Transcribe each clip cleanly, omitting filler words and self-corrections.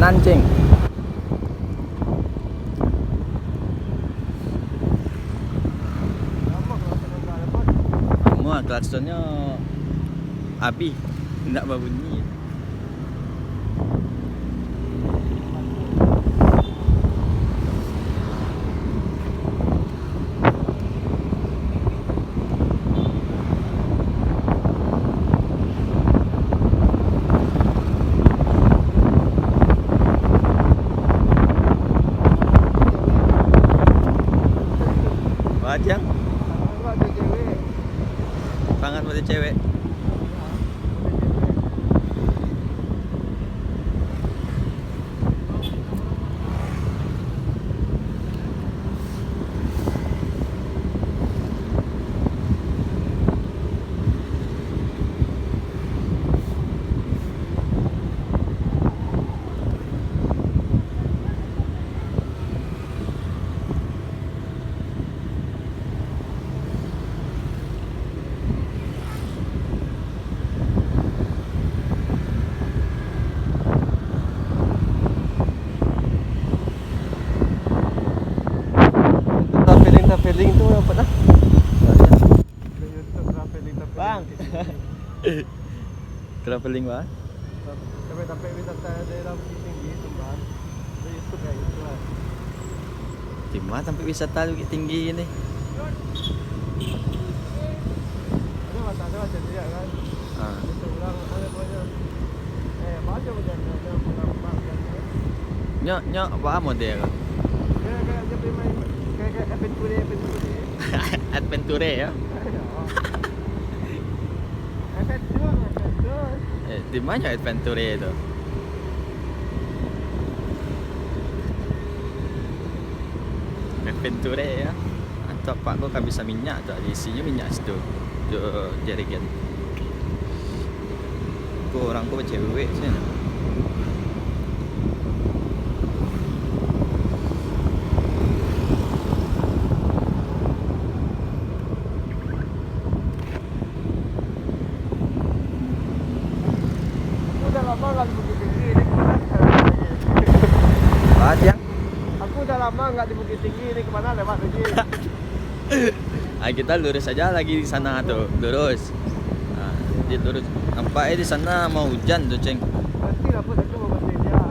kanan, Cing. Semua klaksonnya api, tidak berbunyi. Wajang banget buat cewek. Traveling tuh apa dah? Bang. Traveling bang. Sampai wisata daerah Bukit Tinggi itu bang. Itu kayak gitu lah. Gimana sampai wisata Bukit Tinggi ini? Ada macam dia kan. Itu orang ada banyak. Baca macam ada pengalaman kan. Nyok apa model? Kayak dia main kayak adventure. Adventure ya? Adventure. Di mana adventure itu? Adventure ya? Atau pak gua kan bisa minyak tuh, diisinya minyak situ. Jo jerigen. Gua orang gua cewek sih. Lama nggak di Bukit Tinggi ini kemana? Wajang. Aku udah lama nggak di Bukit Tinggi ini kemana lewat lagi? Kita lurus aja lagi di sana tuh, lurus. Nah, di lurus. Nampaknya di sana mau hujan tuh, Ceng. Nanti aku mau berhenti dia.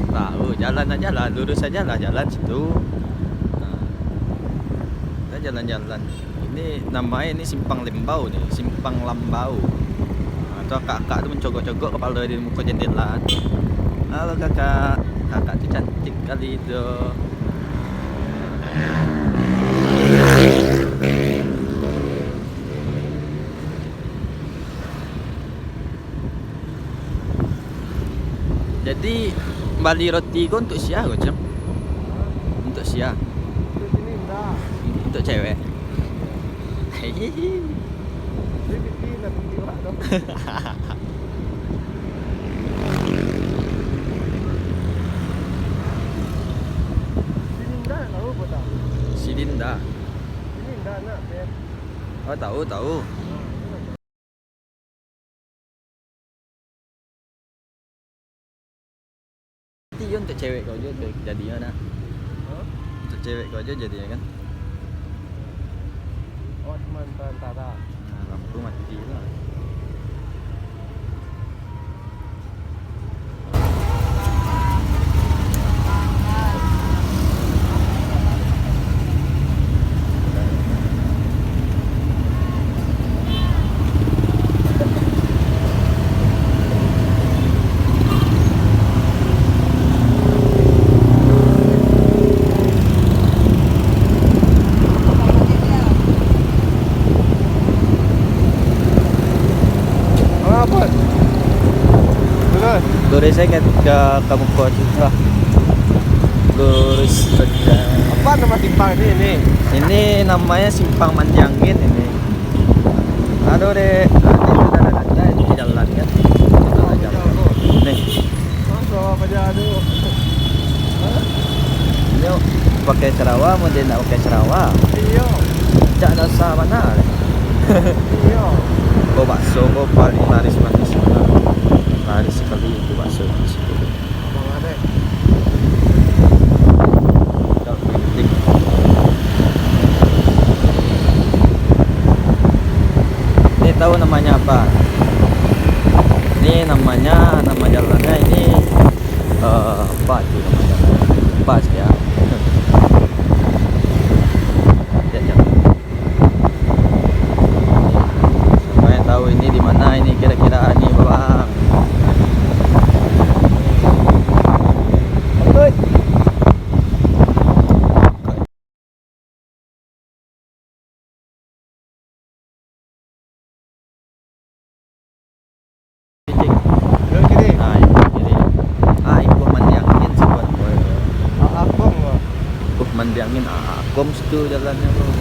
Tahu, jalan aja lah, lurus aja lah jalan situ. Nah, kita jalan-jalan. Ini namanya ini Simpang Lembau nih, Simpang Lambau. Nah, tuh kakak tuh mencogok-cogok kepala di muka jendela. Halo kakak, kakak tuh cantik kali itu. Jadi bali roti kau untuk siapa macam? Untuk siapa? Di sini enggak. Untuk cewek. Ini bikin nanti diwak dong. Silinda tahu apa tak? Silinda. Silinda nak Ben. Oh tahu. Nanti untuk cewek kau aja jadinya nak. Untuk cewek kau aja jadinya kan. Oh cuma antara. Nah, lampu mati lah. Lurus saya ke kamu Citra. Lurus saja. Apa nama simpang ini? Ini namanya Simpang Manjangin ini. Aduh deh, ada di jalan kan. Nih. Masa apa dia aduh. Ini pakai Sarawak, mau dia nak pakai Sarawak. Iya. Cak rasa mana? Iya. Kau bakso, kau paling laris manis. Abang ada. Kalau penting. Ini tahu namanya apa? Ini nama jalannya ini apa itu namanya? Pas ya. Ya. Supaya tahu ini di mana ini kira-kira nih bang. Oi. Yo kiri. Nah, ini. Ibu mandiangin sih buat gue. Abang. Mandiangin akom situ jalannya bro.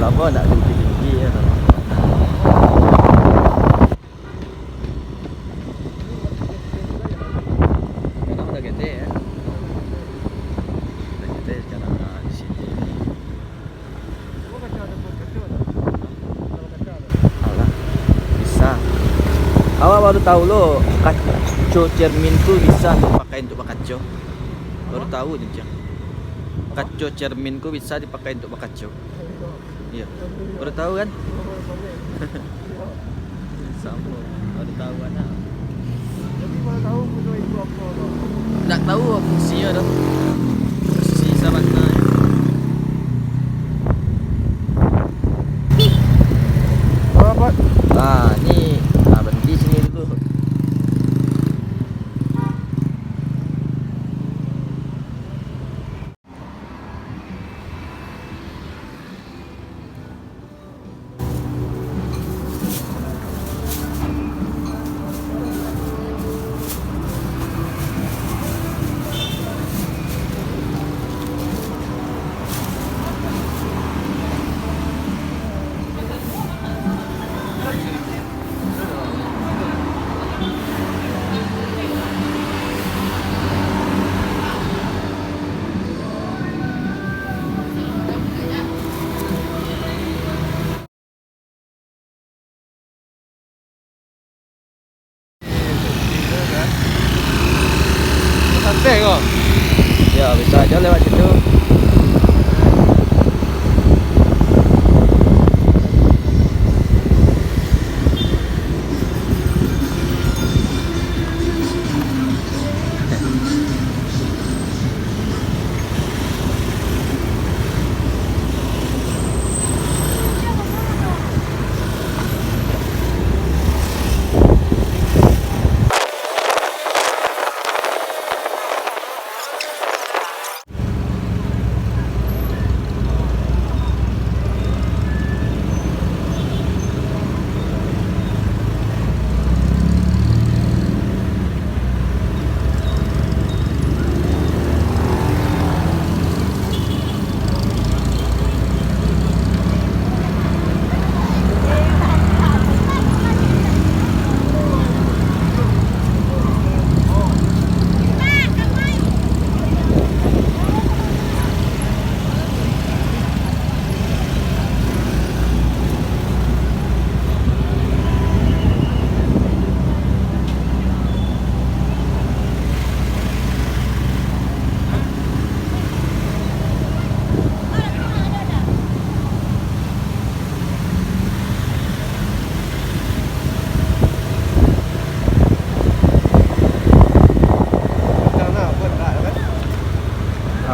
Lama nak tinggi-tinggi ya. Sekarang udah gede ya. Udah gede sekarang di sini. Alah, bisa. Awak baru tahu lo kaco cermin tuh bisa dipakai untuk kaco. Baru tahu nih Cang. Kaco cermin ku bisa dipakai untuk kaco. Iya. Baru tahu kan? Sama. Baru tahu kan? Jadi mana tahu punya itu apa tu? Tak tahu fungsinya dah. Fungsi sarana. Apa? Nah, ni berhenti sini dulu.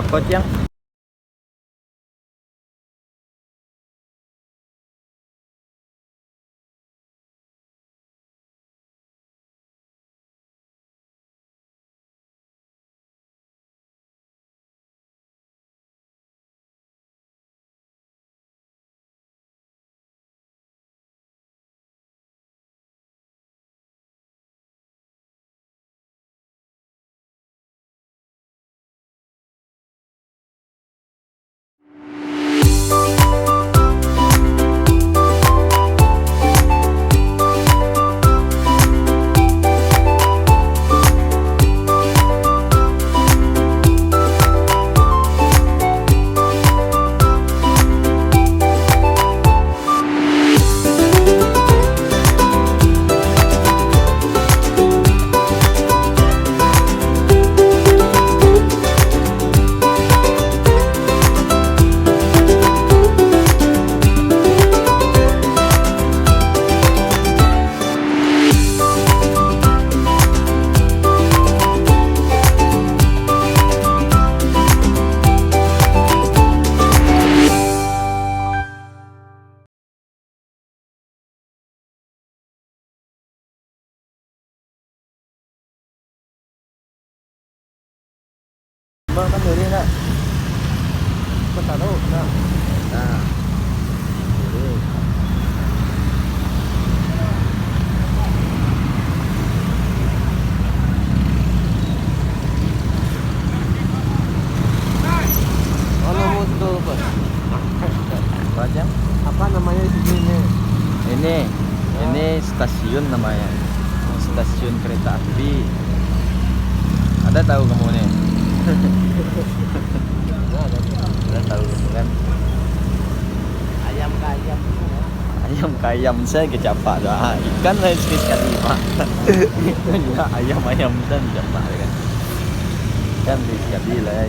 Takut yang bang kan dari nak. Kau tak tahu. Nah. Nah, jadi Kalau motor apa? apa? Apa namanya di sini? Ini stasiun namanya. Stasiun kereta api. Ada tahu kamu nih? Ada tahu kan? Ayam ke ayam. Ayam saya kecapak dah. Ikan lain sekali pak. Ikan ya ayam dan kecapak kan. Ikan sekali lah.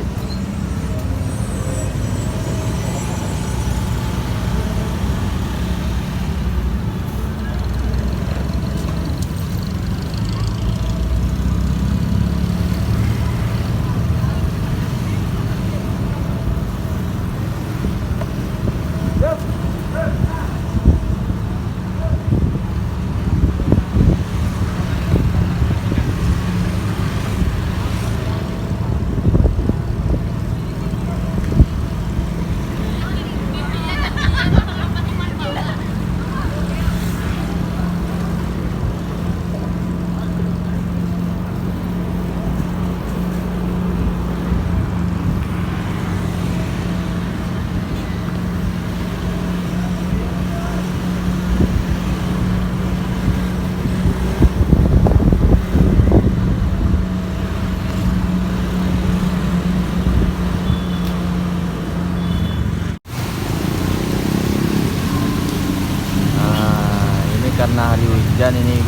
Karena hari hujan ini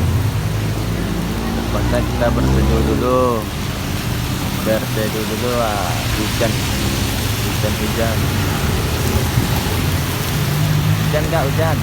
terpaksa kita berteduh dulu hujan nggak hujan.